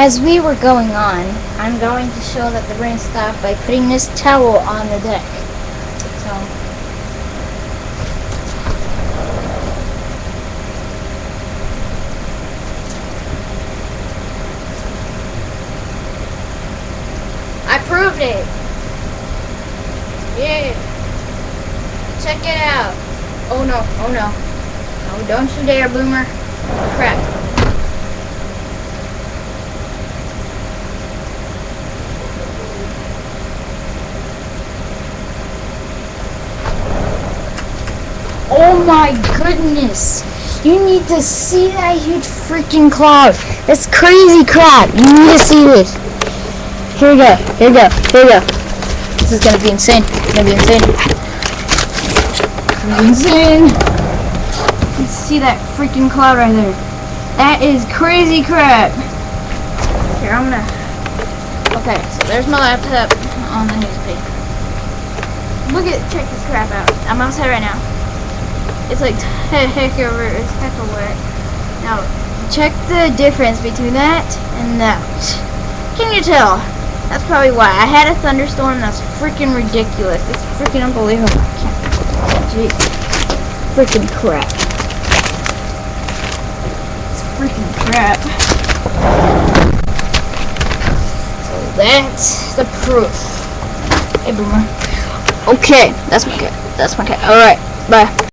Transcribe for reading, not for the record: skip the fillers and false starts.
as we were going on, I'm going to show that the rain stopped by putting this towel on the deck. So, I proved it. Yeah. Check it out. Oh no, oh no. No, don't you dare, Boomer. Crap. Oh my goodness. You need to see that huge freaking cloud. That's crazy crap. You need to see this. Here we go. Here we go. Here we go. This is gonna be insane. It's gonna be insane. It's gonna be insane. You can see that freaking cloud right there. That is crazy crap. Here, I'm gonna... Okay, so there's my laptop on the newspaper. Check this crap out. I'm outside right now. It's like heck over, it's heck of wet. Now, check the difference between that and that. Can you tell? That's probably why. I had a thunderstorm that's freaking ridiculous. It's freaking unbelievable. I can't. Gee. Freaking crap. It's freaking crap. So that's the proof. Hey, Boomer. Okay, that's my cat. That's my cat. Alright, bye.